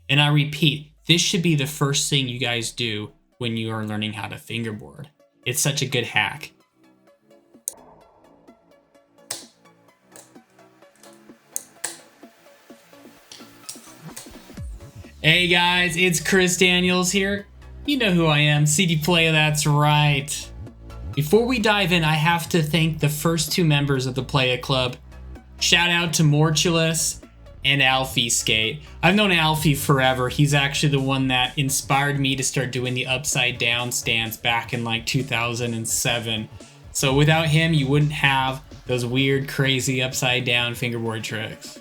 And I repeat, this should be the first thing you guys do when you are learning how to fingerboard. It's such a good hack. Hey guys, it's Chris Daniels here. You know who I am, CD Playa, that's right. Before we dive in, I have to thank the first two members of the Playa Club. Shout out to Mortulus and Alfie Skate. I've known Alfie forever. He's actually the one that inspired me to start doing the upside down stance back in like 2007. So without him, you wouldn't have those weird, crazy upside down fingerboard tricks.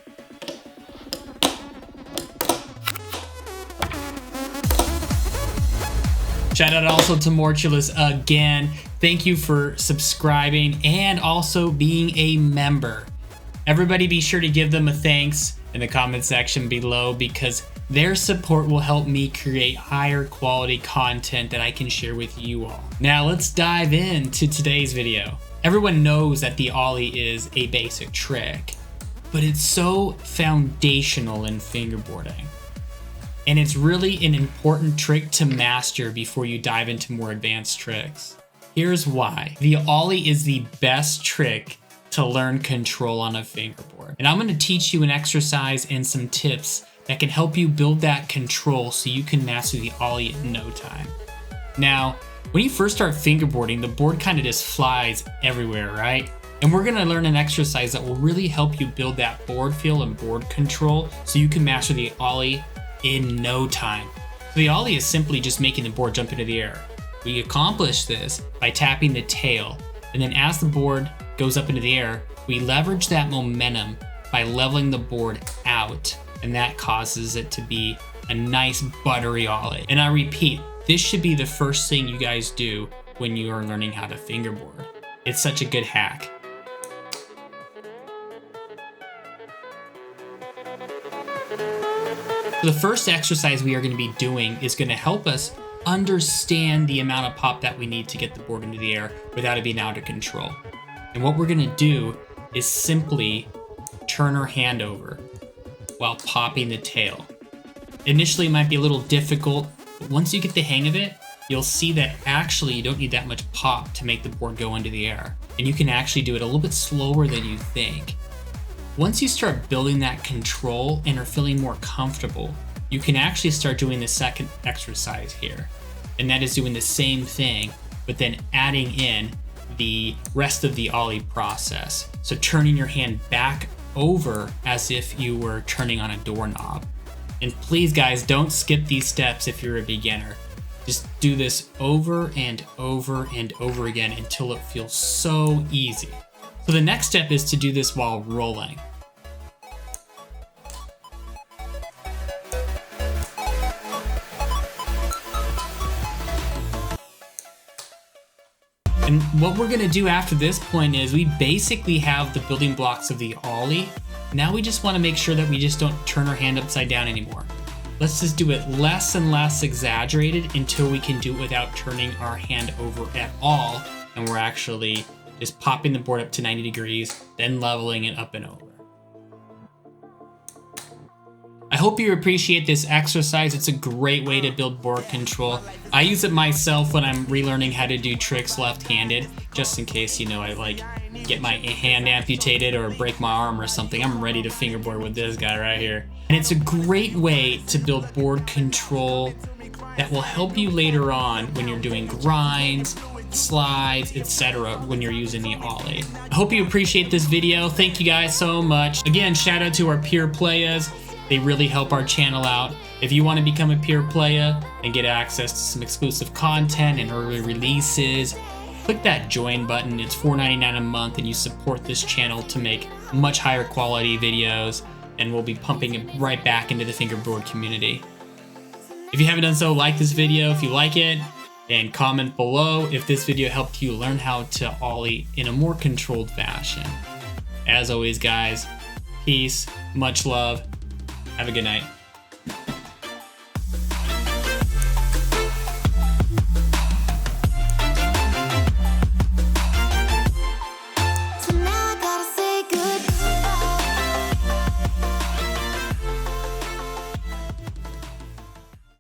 Shout out also to Mortulus again. Thank you for subscribing and also being a member. Everybody be sure to give them a thanks in the comment section below because their support will help me create higher quality content that I can share with you all. Now let's dive into today's video. Everyone knows that the ollie is a basic trick, but it's so foundational in fingerboarding. And it's really an important trick to master before you dive into more advanced tricks. Here's why. The ollie is the best trick to learn control on a fingerboard. And I'm gonna teach you an exercise and some tips that can help you build that control so you can master the ollie in no time. Now, when you first start fingerboarding, the board kind of just flies everywhere, right? And we're gonna learn an exercise that will really help you build that board feel and board control so you can master the ollie in no time. So the ollie is simply just making the board jump into the air. We accomplish this by tapping the tail, and then as the board goes up into the air, we leverage that momentum by leveling the board out, and that causes it to be a nice buttery ollie. And I repeat, this should be the first thing you guys do when you are learning how to fingerboard. It's such a good hack. The first exercise we are going to be doing is going to help us understand the amount of pop that we need to get the board into the air without it being out of control. And what we're going to do is simply turn our hand over while popping the tail. Initially it might be a little difficult, but once you get the hang of it, you'll see that actually you don't need that much pop to make the board go into the air. And you can actually do it a little bit slower than you think. Once you start building that control and are feeling more comfortable, you can actually start doing the second exercise here. And that is doing the same thing, but then adding in the rest of the ollie process. So turning your hand back over as if you were turning on a doorknob. And please guys, don't skip these steps if you're a beginner. Just do this over and over and over again until it feels so easy. So the next step is to do this while rolling. And what we're gonna do after this point is we basically have the building blocks of the ollie. Now we just wanna make sure that we just don't turn our hand upside down anymore. Let's just do it less and less exaggerated until we can do it without turning our hand over at all. And we're actually just popping the board up to 90 degrees, then leveling it up and over. I hope you appreciate this exercise. It's a great way to build board control. I use it myself when I'm relearning how to do tricks left-handed, just in case, you know, I like get my hand amputated or break my arm or something. I'm ready to fingerboard with this guy right here. And it's a great way to build board control that will help you later on when you're doing grinds, slides, etc. when you're using the ollie. I hope you appreciate this video. Thank you guys so much. Again, shout out to our peer players. They really help our channel out. If you want to become a peer player and get access to some exclusive content and early releases, click that join button. It's $4.99 a month and you support this channel to make much higher quality videos, and we'll be pumping it right back into the fingerboard community. If you haven't done so, like this video if you like it, and comment below if this video helped you learn how to ollie in a more controlled fashion. As always guys, peace, much love, have a good night.